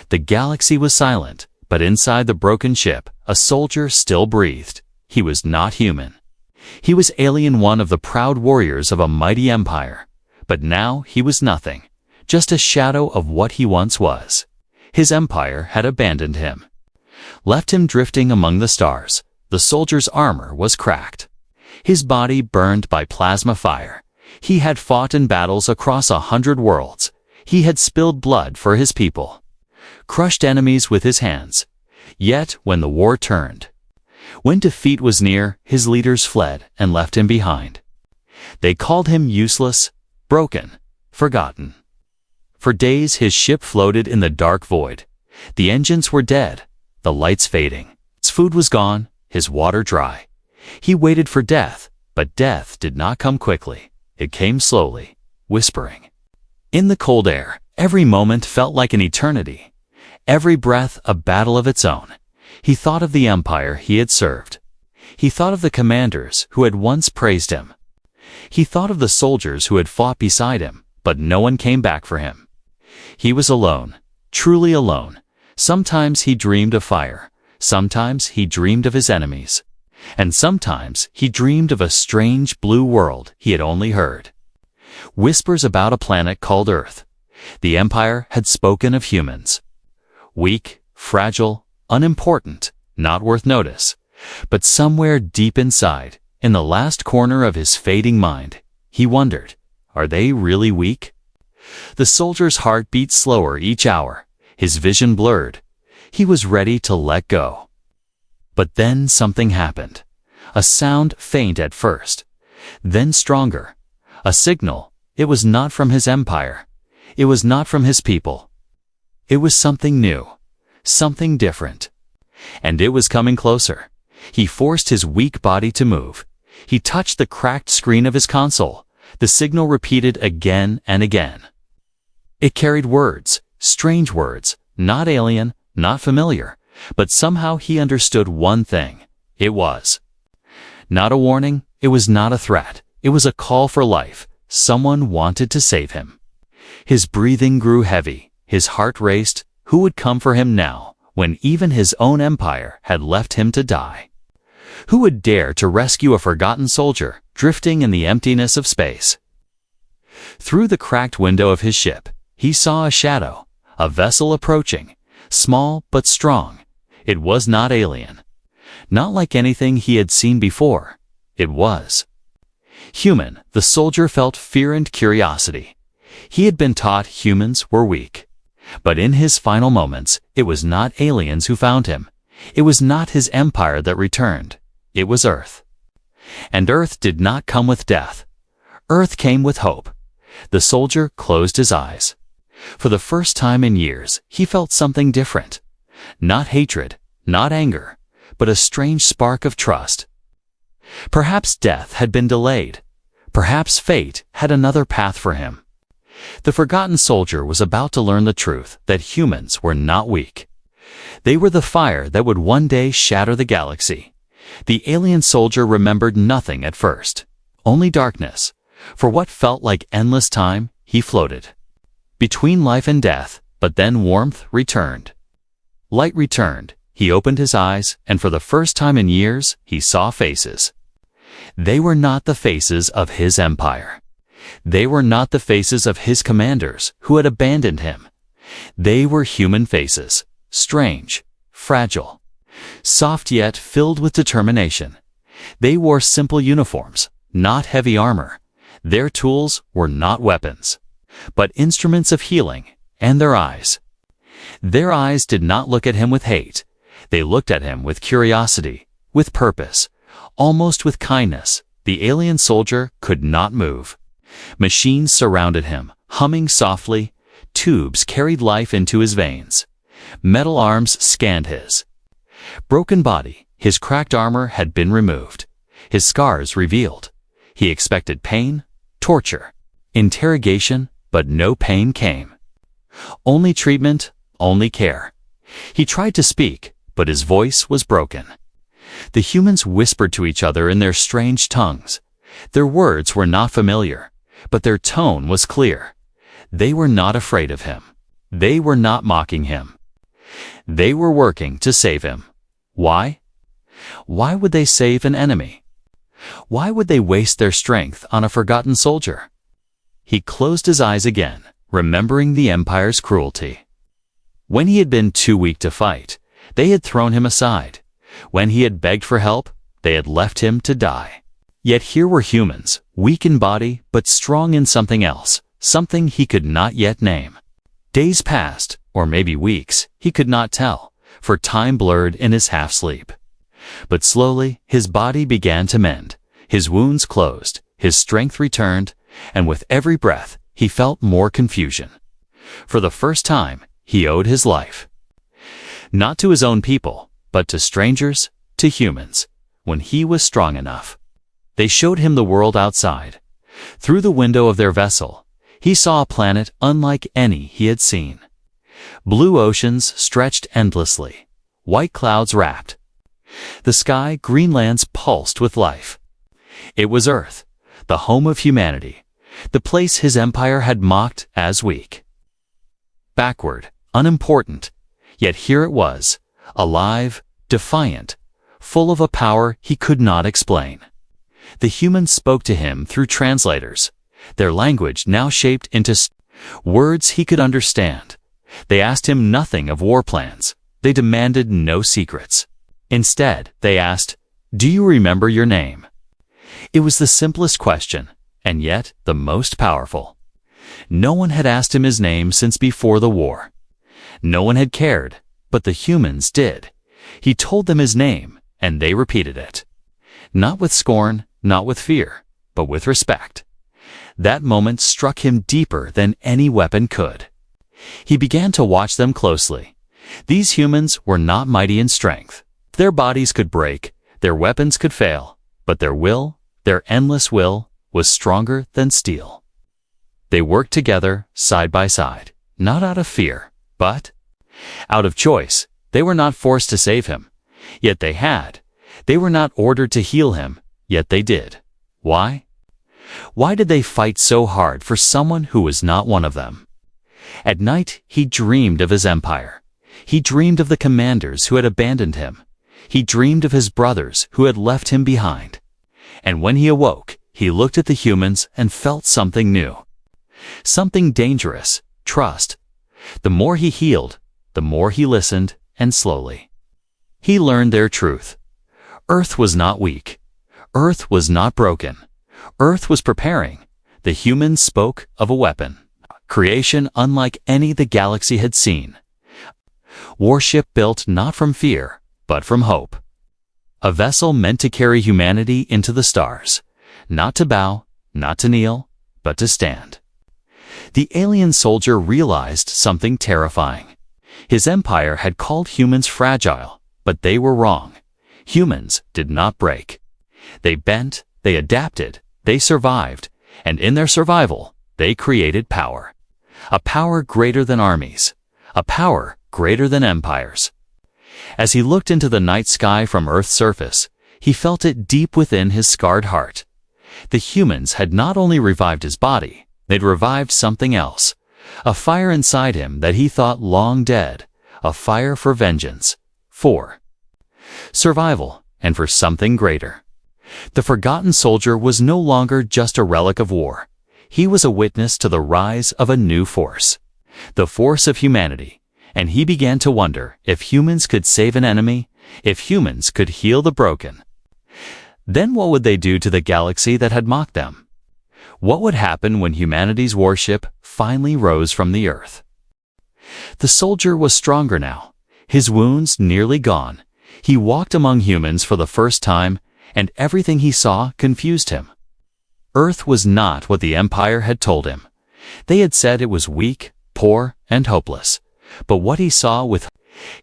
The galaxy was silent, but inside the broken ship, a soldier still breathed. He was not human. He was alien, one of the proud warriors of a mighty empire. But now he was nothing, just a shadow of what he once was. His empire had abandoned him, left him drifting among the stars. The soldier's armor was cracked, his body burned by plasma fire. He had fought in battles across 100 worlds. He had spilled blood for his people, crushed enemies with his hands. Yet when the war turned, when defeat was near, his leaders fled and left him behind. They called him useless, broken, forgotten. For days his ship floated in the dark void. The engines were dead, the lights fading. Its food was gone, his water dry. He waited for death, but death did not come quickly. It came slowly, whispering. In the cold air, every moment felt like an eternity. Every breath a battle of its own. He thought of the empire he had served. He thought of the commanders who had once praised him. He thought of the soldiers who had fought beside him, but no one came back for him. He was alone, truly alone. Sometimes he dreamed of fire. Sometimes he dreamed of his enemies. And sometimes he dreamed of a strange blue world he had only heard. Whispers about a planet called Earth. The empire had spoken of humans. Weak, fragile, unimportant, not worth notice. But somewhere deep inside, in the last corner of his fading mind, he wondered, are they really weak? The soldier's heart beat slower each hour. His vision blurred. He was ready to let go. But then something happened. A sound, faint at first, then stronger. A signal. It was not from his empire. It was not from his people. It was something new, something different. And it was coming closer. He forced his weak body to move. He touched the cracked screen of his console. The signal repeated again and again. It carried words, strange words, not alien, not familiar, but somehow he understood one thing. It was not a warning, it was not a threat, it was a call for life. Someone wanted to save him. His breathing grew heavy, his heart raced. Who would come for him now, when even his own empire had left him to die? Who would dare to rescue a forgotten soldier, drifting in the emptiness of space? Through the cracked window of his ship, he saw a shadow, a vessel approaching, small but strong. It was not alien, not like anything he had seen before. It was human. The soldier felt fear and curiosity. He had been taught humans were weak. But in his final moments, it was not aliens who found him. It was not his empire that returned. It was Earth. And Earth did not come with death. Earth came with hope. The soldier closed his eyes. For the first time in years, he felt something different. Not hatred, not anger, but a strange spark of trust. Perhaps death had been delayed. Perhaps fate had another path for him. The forgotten soldier was about to learn the truth that humans were not weak. They were the fire that would one day shatter the galaxy. The alien soldier remembered nothing at first, only darkness. For what felt like endless time, he floated between life and death, but then warmth returned. Light returned. He opened his eyes, and for the first time in years, he saw faces. They were not the faces of his empire. They were not the faces of his commanders who had abandoned him. They were human faces, strange, fragile, soft yet filled with determination. They wore simple uniforms, not heavy armor. Their tools were not weapons, but instruments of healing, and their eyes. Their eyes did not look at him with hate. They looked at him with curiosity, with purpose, almost with kindness. The alien soldier could not move. Machines surrounded him, humming softly. Tubes carried life into his veins. Metal arms scanned his broken body. His cracked armor had been removed, his scars revealed. He expected pain, torture, interrogation, but no pain came. Only treatment, only care. He tried to speak, but his voice was broken. The humans whispered to each other in their strange tongues. Their words were not familiar, but their tone was clear. They were not afraid of him. They were not mocking him. They were working to save him. Why? Why would they save an enemy? Why would they waste their strength on a forgotten soldier? He closed his eyes again, remembering the Empire's cruelty. When he had been too weak to fight, they had thrown him aside. When he had begged for help, they had left him to die. Yet here were humans, weak in body but strong in something else, something he could not yet name. Days passed, or maybe weeks, he could not tell, for time blurred in his half-sleep. But slowly his body began to mend, his wounds closed, his strength returned, and with every breath he felt more confusion. For the first time, he owed his life. Not to his own people, but to strangers, to humans, when he was strong enough. They showed him the world outside. Through the window of their vessel, he saw a planet unlike any he had seen. Blue oceans stretched endlessly, white clouds wrapped. The sky, green lands pulsed with life. It was Earth, the home of humanity, the place his empire had mocked as weak. Backward, unimportant, yet here it was, alive, defiant, full of a power he could not explain. The humans spoke to him through translators, their language now shaped into words he could understand. They asked him nothing of war plans. They demanded no secrets. Instead, they asked, "Do you remember your name?" It was the simplest question, and yet the most powerful. No one had asked him his name since before the war. No one had cared, but the humans did. He told them his name, and they repeated it. Not with scorn, not with fear, but with respect. That moment struck him deeper than any weapon could. He began to watch them closely. These humans were not mighty in strength. Their bodies could break, their weapons could fail, but their will, their endless will, was stronger than steel. They worked together, side by side, not out of fear, but out of choice. They were not forced to save him, yet they had. They were not ordered to heal him, yet they did. Why? Why did they fight so hard for someone who was not one of them? At night, he dreamed of his empire. He dreamed of the commanders who had abandoned him. He dreamed of his brothers who had left him behind. And when he awoke, he looked at the humans and felt something new. Something dangerous, trust. The more he healed, the more he listened, and slowly he learned their truth. Earth was not weak. Earth was not broken. Earth was preparing. The humans spoke of a weapon. Creation unlike any the galaxy had seen. Warship built not from fear, but from hope. A vessel meant to carry humanity into the stars. Not to bow, not to kneel, but to stand. The alien soldier realized something terrifying. His empire had called humans fragile, but they were wrong. Humans did not break. They bent, they adapted, they survived, and in their survival, they created power. A power greater than armies. A power greater than empires. As he looked into the night sky from Earth's surface, he felt it deep within his scarred heart. The humans had not only revived his body, they'd revived something else. A fire inside him that he thought long dead. A fire for vengeance. For survival, and for something greater. The forgotten soldier was no longer just a relic of war. He was a witness to the rise of a new force. The force of humanity. And he began to wonder if humans could save an enemy, if humans could heal the broken. Then what would they do to the galaxy that had mocked them? What would happen when humanity's warship finally rose from the Earth? The soldier was stronger now, his wounds nearly gone. He walked among humans for the first time, and everything he saw confused him. Earth was not what the Empire had told him. They had said it was weak, poor, and hopeless. But what he saw with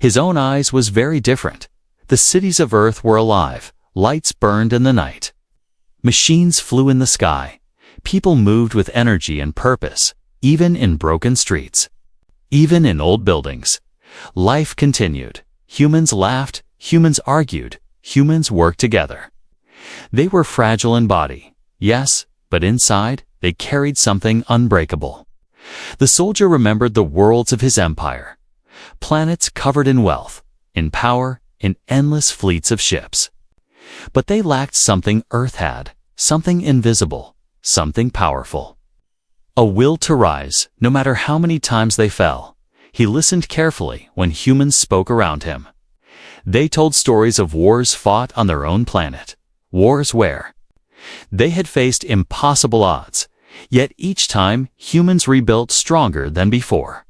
his own eyes was very different. The cities of Earth were alive, lights burned in the night. Machines flew in the sky. People moved with energy and purpose, even in broken streets. Even in old buildings. Life continued. Humans laughed, humans argued, humans worked together. They were fragile in body, yes, but inside they carried something unbreakable. The soldier remembered the worlds of his empire. planets covered in wealth, in power, in endless fleets of ships. But they lacked something Earth had, something invisible, something powerful. A will to rise, no matter how many times they fell. He listened carefully when humans spoke around him. They told stories of wars fought on their own planet, wars where they had faced impossible odds, yet each time humans rebuilt stronger than before.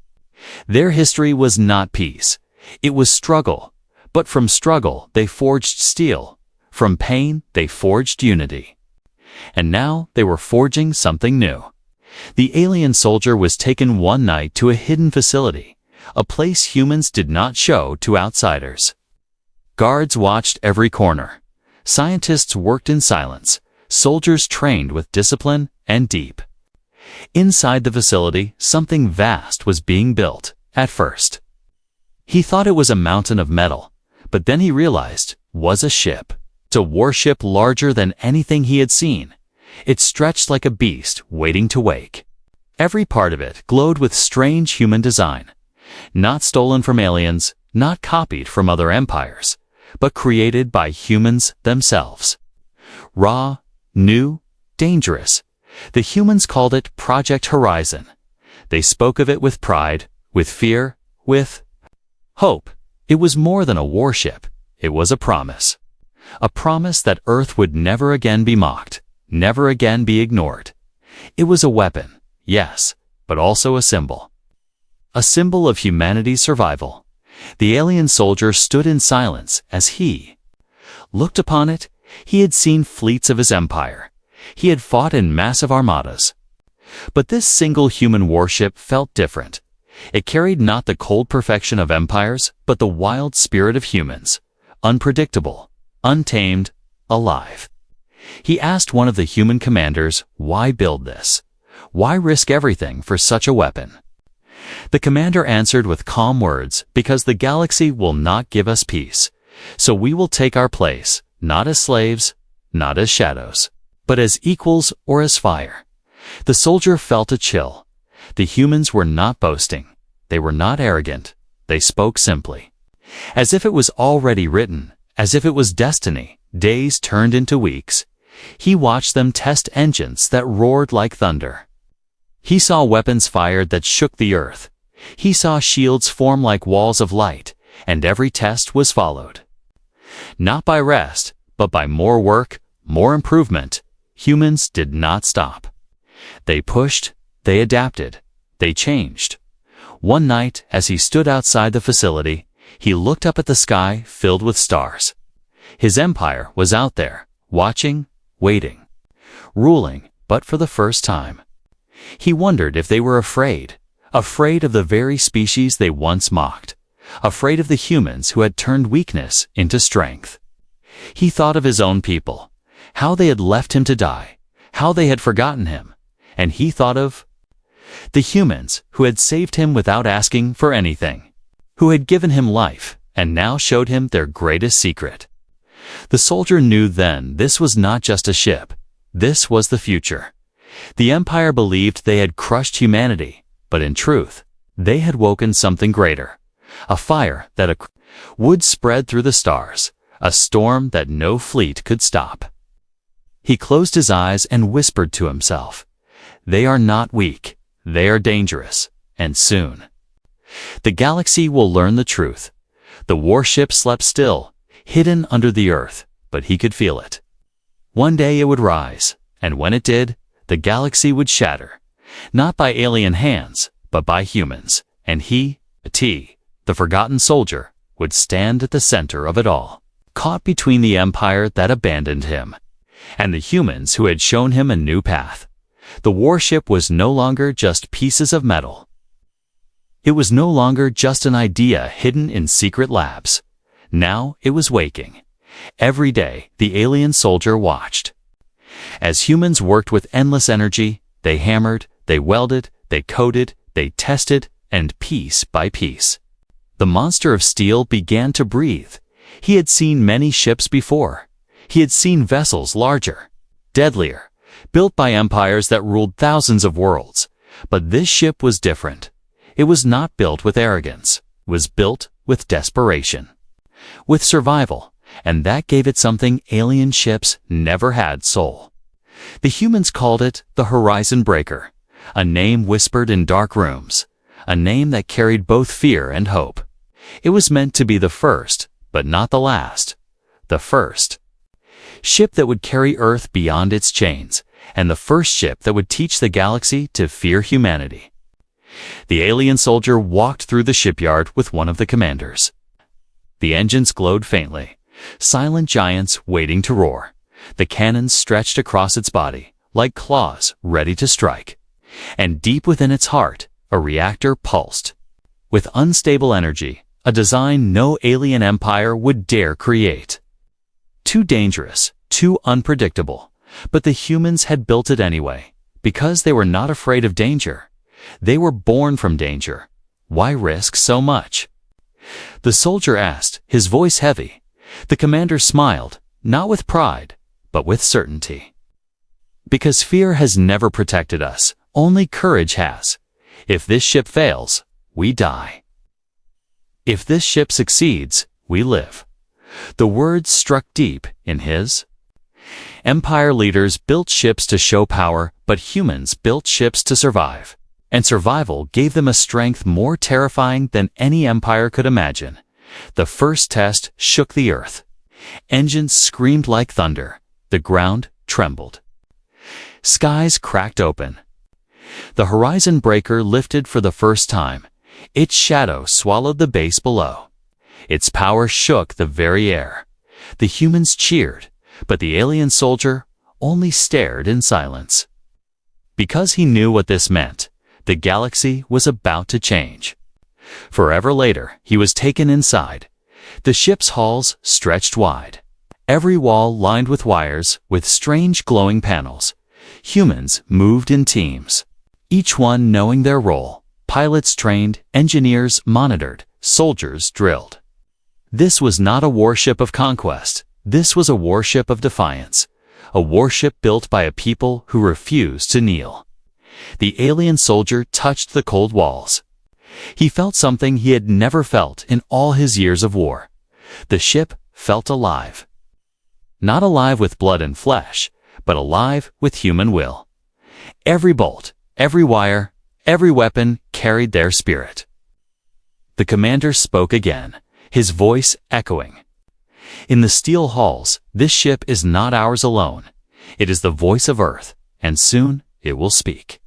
Their history was not peace, it was struggle, but from struggle they forged steel, from pain they forged unity. And now they were forging something new. The alien soldier was taken one night to a hidden facility, a place humans did not show to outsiders. Guards watched every corner. Scientists worked in silence. Soldiers trained with discipline and deep. Inside the facility, something vast was being built, at first. He thought it was a mountain of metal, but then he realized it was a ship. A warship larger than anything he had seen. It stretched like a beast waiting to wake. Every part of it glowed with strange human design, not stolen from aliens, not copied from other empires, but created by humans themselves. Raw, new, dangerous. The humans called it Project Horizon. They spoke of it with pride, with fear, with hope. It was more than a warship. It was a promise. A promise that Earth would never again be mocked, never again be ignored. It was a weapon, yes, but also a symbol. A symbol of humanity's survival. The alien soldier stood in silence as he looked upon it. He had seen fleets of his empire. He had fought in massive armadas. But this single human warship felt different. It carried not the cold perfection of empires, but the wild spirit of humans, unpredictable, untamed, alive. He asked one of the human commanders, why build this? Why risk everything for such a weapon? The commander answered with calm words, because the galaxy will not give us peace. So we will take our place, not as slaves, not as shadows, but as equals or as fire. The soldier felt a chill. The humans were not boasting. They were not arrogant. They spoke simply. As if it was already written, as if it was destiny, days turned into weeks. He watched them test engines that roared like thunder. He saw weapons fired that shook the earth. He saw shields form like walls of light, and every test was followed. Not by rest, but by more work, more improvement. Humans did not stop. They pushed, they adapted, they changed. One night, as he stood outside the facility, he looked up at the sky filled with stars. His empire was out there, watching, waiting, ruling, but for the first time. He wondered if they were afraid of the very species they once mocked, afraid of the humans who had turned weakness into strength. He thought of his own people, how they had left him to die, how they had forgotten him, and he thought of the humans who had saved him without asking for anything, who had given him life and now showed him their greatest secret. The soldier knew then this was not just a ship. This was the future. The Empire believed they had crushed humanity, but in truth, they had woken something greater. A fire that would spread through the stars, a storm that no fleet could stop. He closed his eyes and whispered to himself, "They are not weak, they are dangerous, and soon the galaxy will learn the truth." The warship slept still, hidden under the earth, but he could feel it. One day it would rise, and when it did, the galaxy would shatter, not by alien hands, but by humans, and he, the forgotten soldier, would stand at the center of it all, caught between the empire that abandoned him and the humans who had shown him a new path. The warship was no longer just pieces of metal. It was no longer just an idea hidden in secret labs. Now it was waking. Every day, the alien soldier watched. As humans worked with endless energy, they hammered, they welded, they coated, they tested, and piece by piece, the monster of steel began to breathe. He had seen many ships before. He had seen vessels larger, deadlier, built by empires that ruled thousands of worlds. But this ship was different. It was not built with arrogance. was built with desperation, with survival, and that gave it something alien ships never had: soul. The humans called it the Horizon Breaker, a name whispered in dark rooms, a name that carried both fear and hope. It was meant to be the first, but not the last. The first ship that would carry Earth beyond its chains, and the first ship that would teach the galaxy to fear humanity. The alien soldier walked through the shipyard with one of the commanders. The engines glowed faintly, silent giants waiting to roar. The cannons stretched across its body, like claws ready to strike. And deep within its heart, a reactor pulsed. With unstable energy, a design no alien empire would dare create. Too dangerous, too unpredictable, but the humans had built it anyway, because they were not afraid of danger. They were born from danger. Why risk so much? The soldier asked, his voice heavy. The commander smiled, not with pride, but with certainty. Because fear has never protected us, only courage has. If this ship fails, we die. If this ship succeeds, we live. The words struck deep in his. Empire leaders built ships to show power, but humans built ships to survive. And survival gave them a strength more terrifying than any empire could imagine. The first test shook the earth. Engines screamed like thunder. The ground trembled. Skies cracked open. The Horizon Breaker lifted for the first time. Its shadow swallowed the base below. Its power shook the very air. The humans cheered, but the alien soldier only stared in silence. Because he knew what this meant, the galaxy was about to change. Forever later, he was taken inside. The ship's halls stretched wide. Every wall lined with wires, with strange glowing panels. Humans moved in teams, each one knowing their role. Pilots trained, engineers monitored, soldiers drilled. This was not a warship of conquest. This was a warship of defiance. A warship built by a people who refused to kneel. The alien soldier touched the cold walls. He felt something he had never felt in all his years of war. The ship felt alive. Not alive with blood and flesh, but alive with human will. Every bolt, every wire, every weapon carried their spirit. The commander spoke again, his voice echoing. In the steel halls, this ship is not ours alone. It is the voice of Earth, and soon it will speak.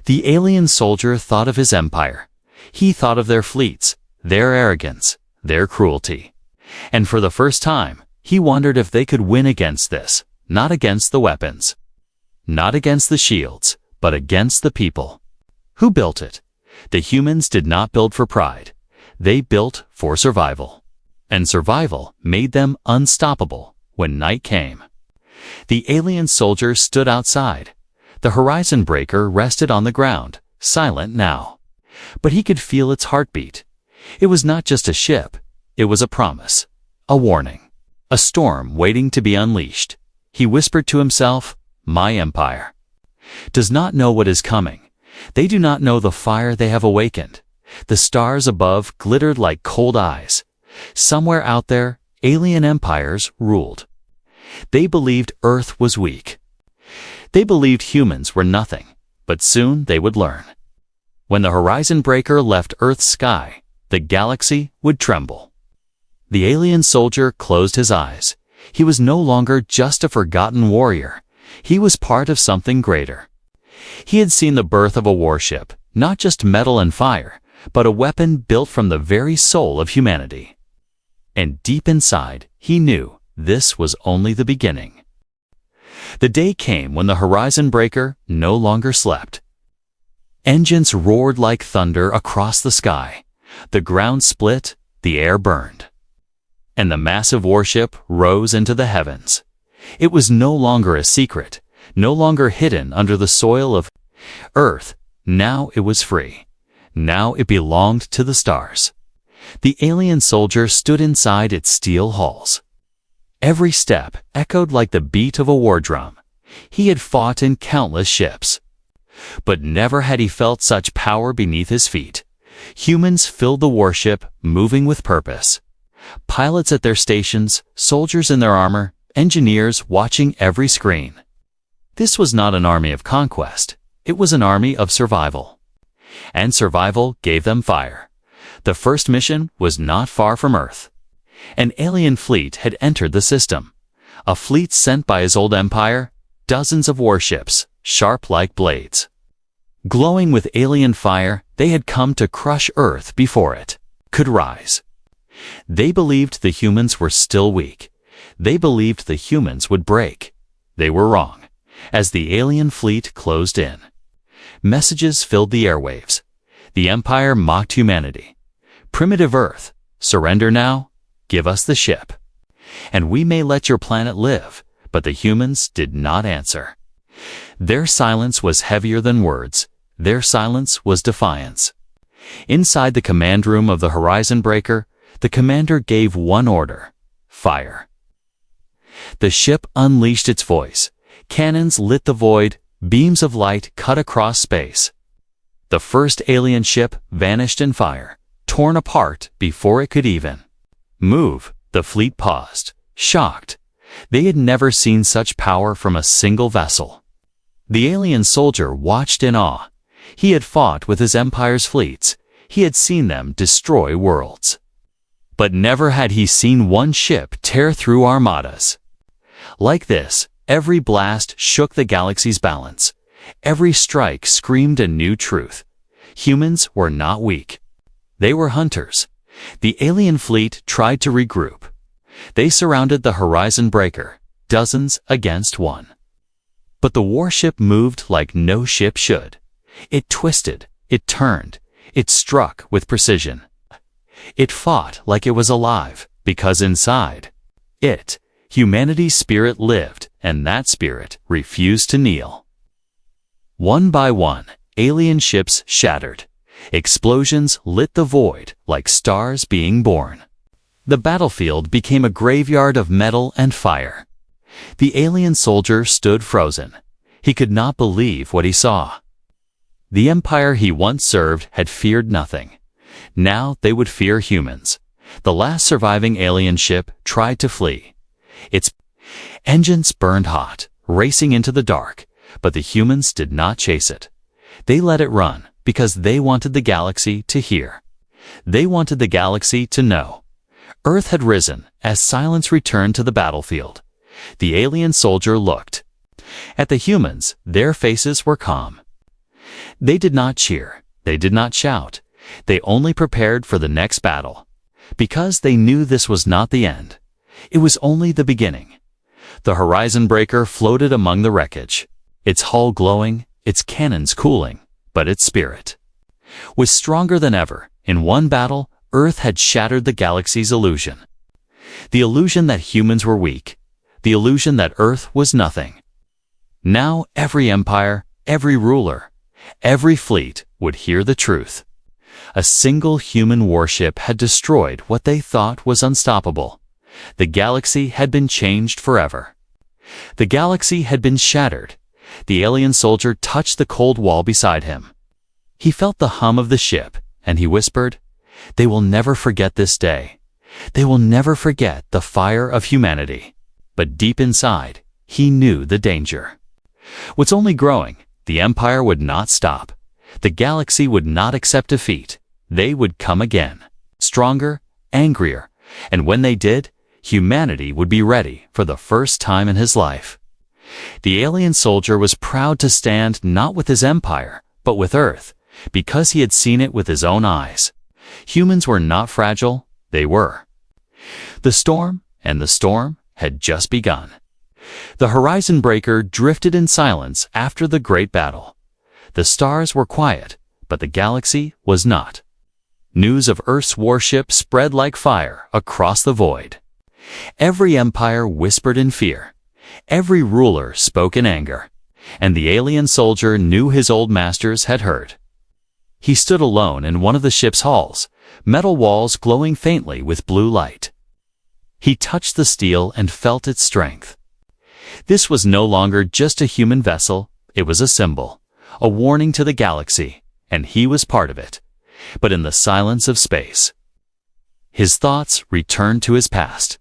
The alien soldier thought of his empire. He thought of their fleets, their arrogance, their cruelty. And for the first time, he wondered if they could win against this, not against the weapons, not against the shields, but against the people. Who built it? The humans did not build for pride. They built for survival. And survival made them unstoppable when night came. The alien soldier stood outside. The Horizon Breaker rested on the ground, silent now. But he could feel its heartbeat. It was not just a ship. It was a promise, a warning, a storm waiting to be unleashed. He whispered to himself, "My empire does not know what is coming. They do not know the fire they have awakened." The stars above glittered like cold eyes. Somewhere out there, alien empires ruled. They believed Earth was weak. They believed humans were nothing, but soon they would learn. When the Horizon Breaker left Earth's sky, the galaxy would tremble. The alien soldier closed his eyes. He was no longer just a forgotten warrior. He was part of something greater. He had seen the birth of a warship, not just metal and fire, but a weapon built from the very soul of humanity. And deep inside, he knew this was only the beginning. The day came when the Horizon Breaker no longer slept. Engines roared like thunder across the sky. The ground split, the air burned. And the massive warship rose into the heavens. It was no longer a secret, no longer hidden under the soil of Earth. Now it was free. Now it belonged to the stars. The alien soldier stood inside its steel halls. Every step echoed like the beat of a war drum. He had fought in countless ships. But never had he felt such power beneath his feet. Humans filled the warship, moving with purpose. Pilots at their stations, soldiers in their armor, engineers watching every screen. This was not an army of conquest. It was an army of survival. And survival gave them fire. The first mission was not far from Earth. An alien fleet had entered the system. A fleet sent by his old empire, dozens of warships, sharp like blades. Glowing with alien fire, they had come to crush Earth before it could rise. They believed the humans were still weak. They believed the humans would break. They were wrong. As the alien fleet closed in, messages filled the airwaves. The Empire mocked humanity. Primitive Earth, surrender now, give us the ship. And we may let your planet live, but the humans did not answer. Their silence was heavier than words. Their silence was defiance. Inside the command room of the Horizon Breaker, the commander gave one order: fire. The ship unleashed its voice. Cannons lit the void, beams of light cut across space. The first alien ship vanished in fire, torn apart before it could even move. The fleet paused, shocked. They had never seen such power from a single vessel. The alien soldier watched in awe. He had fought with his empire's fleets. He had seen them destroy worlds. But never had he seen one ship tear through armadas. Like this, every blast shook the galaxy's balance. Every strike screamed a new truth. Humans were not weak. They were hunters. The alien fleet tried to regroup. They surrounded the Horizon Breaker, dozens against one. But the warship moved like no ship should. It twisted, it turned, it struck with precision. It fought like it was alive, because inside it, humanity's spirit lived, and that spirit refused to kneel. One by one, alien ships shattered. Explosions lit the void like stars being born. The battlefield became a graveyard of metal and fire. The alien soldier stood frozen. He could not believe what he saw. The empire he once served had feared nothing. Now they would fear humans. The last surviving alien ship tried to flee. Its engines burned hot, racing into the dark, but the humans did not chase it. They let it run because they wanted the galaxy to hear. They wanted the galaxy to know. Earth had risen as silence returned to the battlefield. The alien soldier looked at the humans. Their faces were calm. They did not cheer. They did not shout. They only prepared for the next battle. Because they knew this was not the end. It was only the beginning. The Horizon Breaker floated among the wreckage, its hull glowing, its cannons cooling, but its spirit was stronger than ever. In one battle, Earth had shattered the galaxy's illusion. The illusion that humans were weak. The illusion that Earth was nothing. Now every empire, every ruler, every fleet would hear the truth. A single human warship had destroyed what they thought was unstoppable. The galaxy had been changed forever. The galaxy had been shattered. The alien soldier touched the cold wall beside him. He felt the hum of the ship, and he whispered, "They will never forget this day. They will never forget the fire of humanity." But deep inside, he knew the danger. What's only growing? The empire would not stop. The galaxy would not accept defeat. They would come again, stronger, angrier, and when they did, humanity would be ready for the first time in his life. The alien soldier was proud to stand not with his empire, but with Earth, because he had seen it with his own eyes. Humans were not fragile, they were. The storm had just begun. The Horizon Breaker drifted in silence after the great battle. The stars were quiet, but the galaxy was not. News of Earth's warship spread like fire across the void. Every empire whispered in fear. Every ruler spoke in anger. And the alien soldier knew his old masters had heard. He stood alone in one of the ship's halls, metal walls glowing faintly with blue light. He touched the steel and felt its strength. This was no longer just a human vessel, it was a symbol, a warning to the galaxy, and he was part of it. but in the silence of space. His thoughts returned to his past.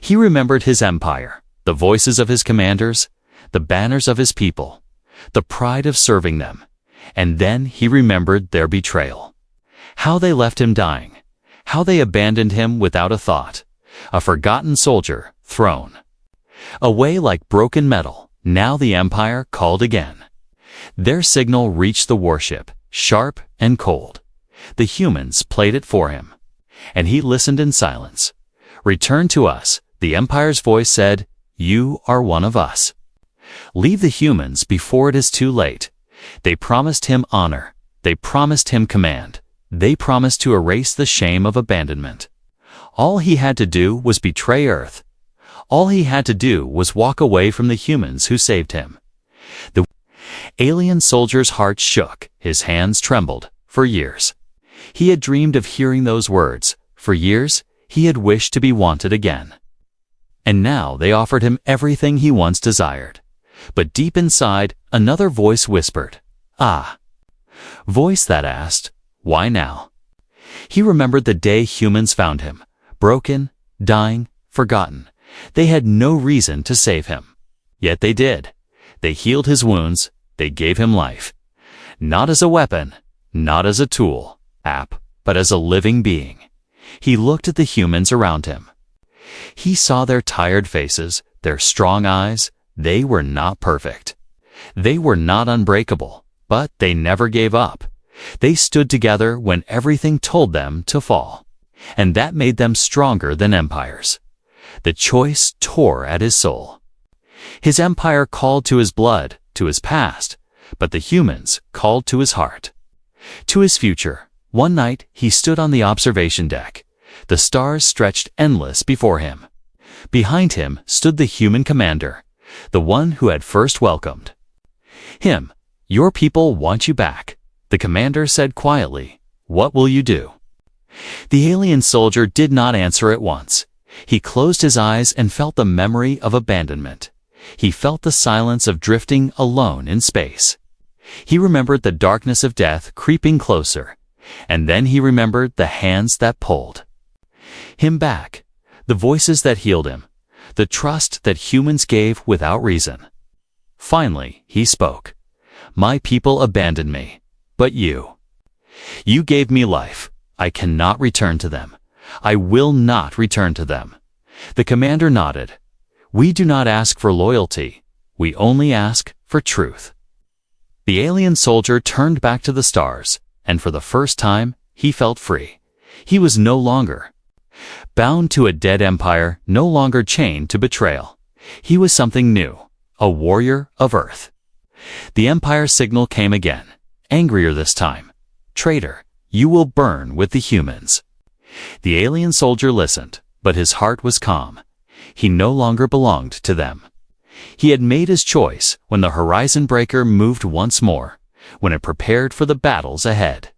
He remembered his empire, the voices of his commanders, the banners of his people, the pride of serving them, and then he remembered their betrayal. How they left him dying, how they abandoned him without a thought, a forgotten soldier, thrown away like broken metal. Now the Empire called again. Their signal reached the warship, sharp and cold. The humans played it for him, and he listened in silence. "Return to us," the Empire's voice said. "You are one of us. Leave the humans before it is too late." They promised him honor. They promised him command. They promised to erase the shame of abandonment. All he had to do was betray Earth. All he had to do was walk away from the humans who saved him. The alien soldier's heart shook, his hands trembled. For years, he had dreamed of hearing those words. For years, he had wished to be wanted again. And now they offered him everything he once desired. But deep inside, another voice whispered, "Ah." Voice that asked, "Why now?" He remembered the day humans found him, broken, dying, forgotten. They had no reason to save him. Yet they did. They healed his wounds. They gave him life. Not as a weapon, not as a tool, but as a living being. He looked at the humans around him. He saw their tired faces, their strong eyes. They were not perfect. They were not unbreakable, but they never gave up. They stood together when everything told them to fall. And that made them stronger than empires. The choice tore at his soul. His empire called to his blood, to his past, but the humans called to his heart, to his future. One night, he stood on the observation deck. The stars stretched endless before him. Behind him stood the human commander, the one who had first welcomed him. "Your people want you back," the commander said quietly. "What will you do?" The alien soldier did not answer at once. He closed his eyes and felt the memory of abandonment. He felt the silence of drifting alone in space. He remembered the darkness of death creeping closer, and then he remembered the hands that pulled him back, the voices that healed him, the trust that humans gave without reason. Finally, he spoke. "My people abandoned me, but you gave me life. I cannot return to them. I will not return to them." The commander nodded. "We do not ask for loyalty. We only ask for truth." The alien soldier turned back to the stars, and for the first time, he felt free. He was no longer bound to a dead empire, no longer chained to betrayal. He was something new, a warrior of Earth. The Empire's signal came again, angrier this time. "Traitor, you will burn with the humans." The alien soldier listened, but his heart was calm. He no longer belonged to them. He had made his choice when the horizon breaker moved once more, when it prepared for the battles ahead.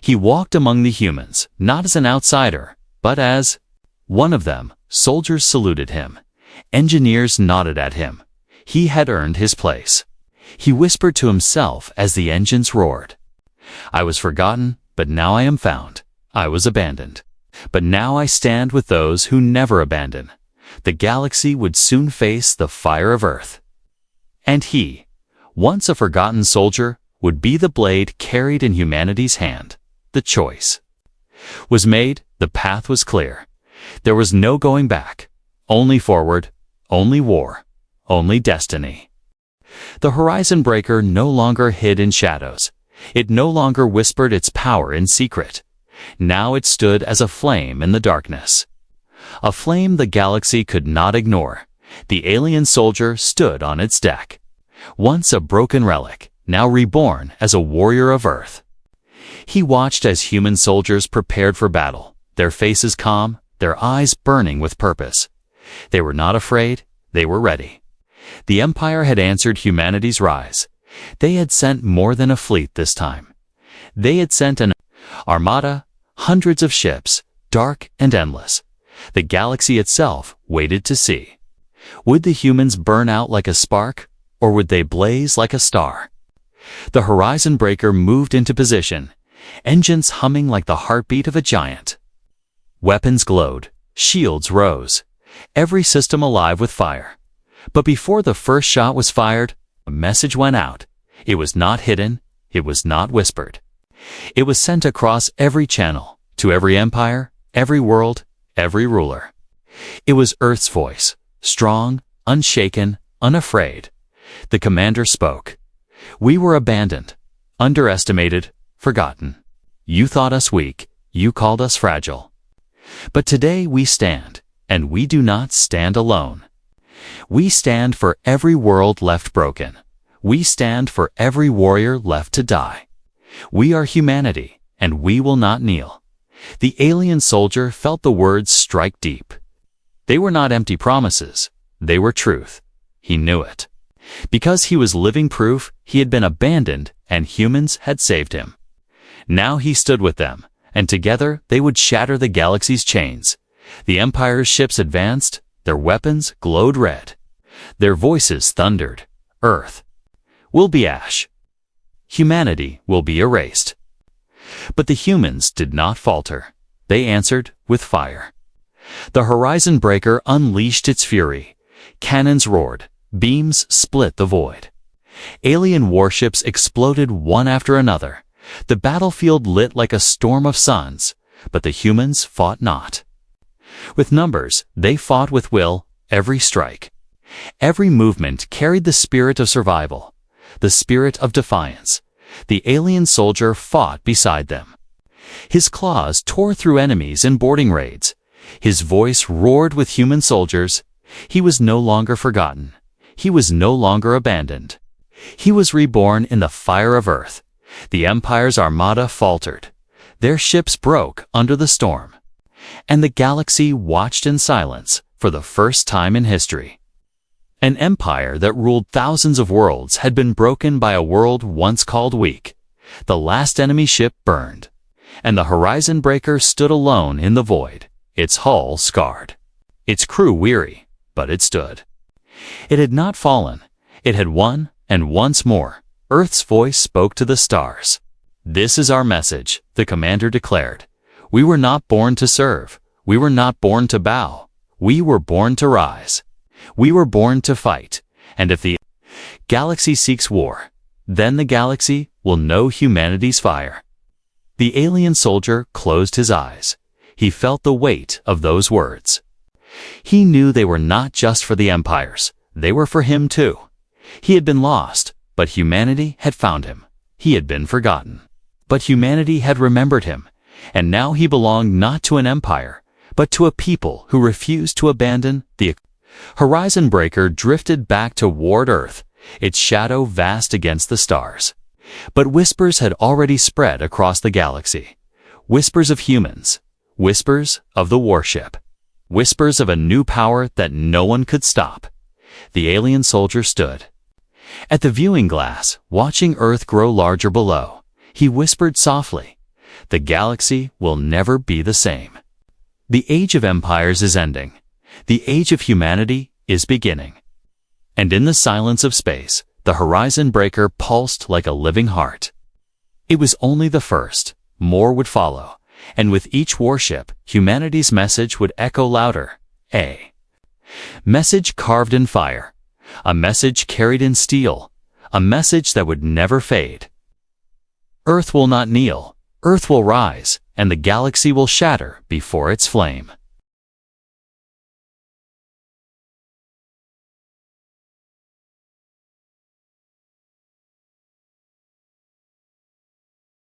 He walked among the humans, not as an outsider, but as one of them. Soldiers saluted him. Engineers nodded at him. He had earned his place. He whispered to himself as the engines roared. "I was forgotten, but now I am found. I was abandoned, but now I stand with those who never abandon." The galaxy would soon face the fire of Earth. And he, once a forgotten soldier, would be the blade carried in humanity's hand. The choice was made, the path was clear. There was no going back, only forward, only war, only destiny. The horizon breaker no longer hid in shadows. It no longer whispered its power in secret. Now it stood as a flame in the darkness. A flame the galaxy could not ignore. The alien soldier stood on its deck. Once a broken relic, now reborn as a warrior of Earth. He watched as human soldiers prepared for battle, their faces calm, their eyes burning with purpose. They were not afraid, they were ready. The Empire had answered humanity's rise. They had sent more than a fleet this time. They had sent an armada, hundreds of ships, dark and endless. The galaxy itself waited to see. Would the humans burn out like a spark, or would they blaze like a star? The horizon breaker moved into position. engines humming like the heartbeat of a giant. Weapons glowed, shields rose, every system alive with fire. But before the first shot was fired, a message went out. It was not hidden, it was not whispered. It was sent across every channel, to every empire, every world, every ruler. It was Earth's voice, strong, unshaken, unafraid. The commander spoke. We were abandoned, underestimated, forgotten. You thought us weak, you called us fragile. But today we stand, and we do not stand alone. We stand for every world left broken. We stand for every warrior left to die. We are humanity, and we will not kneel. The alien soldier felt the words strike deep. They were not empty promises. They were truth. He knew it. Because he was living proof he had been abandoned and humans had saved him. Now he stood with them, and together they would shatter the galaxy's chains. The Empire's ships advanced, their weapons glowed red. Their voices thundered, Earth will be ash. Humanity will be erased. But the humans did not falter. They answered with fire. The horizon breaker unleashed its fury. Cannons roared, beams split the void. Alien warships exploded one after another. The battlefield lit like a storm of suns, but the humans fought not. With numbers, they fought with will, every strike. Every movement carried the spirit of survival, the spirit of defiance. The alien soldier fought beside them. His claws tore through enemies in boarding raids. His voice roared with human soldiers. He was no longer forgotten. He was no longer abandoned. He was reborn in the fire of Earth. The Empire's armada faltered. Their ships broke under the storm. And the galaxy watched in silence for the first time in history. An empire that ruled thousands of worlds had been broken by a world once called weak. The last enemy ship burned, and the horizon breaker stood alone in the void, its hull scarred, its crew weary, but it stood. It had not fallen. It had won, and once more, Earth's voice spoke to the stars. This is our message, the commander declared. We were not born to serve. We were not born to bow. We were born to rise. We were born to fight, and if the galaxy seeks war, then the galaxy will know humanity's fire. The alien soldier closed his eyes. He felt the weight of those words. He knew they were not just for the empires. They were for him too. He had been lost, but humanity had found him. He had been forgotten, but humanity had remembered him, and now he belonged not to an empire, but to a people who refused to abandon the horizon breaker. Drifted back toward Earth, its shadow vast against the stars. But whispers had already spread across the galaxy. Whispers of humans. Whispers of the Warship. Whispers of a new power that no one could stop. The alien soldier stood at the viewing glass, watching Earth grow larger below. He whispered softly, "The galaxy will never be the same. The age of empires is ending. The age of humanity is beginning." And in the silence of space, the horizon breaker pulsed like a living heart. It was only the first. More would follow. And with each warship, humanity's message would echo louder. A message carved in fire. A message carried in steel. A message that would never fade. Earth will not kneel. Earth will rise, and the galaxy will shatter before its flame.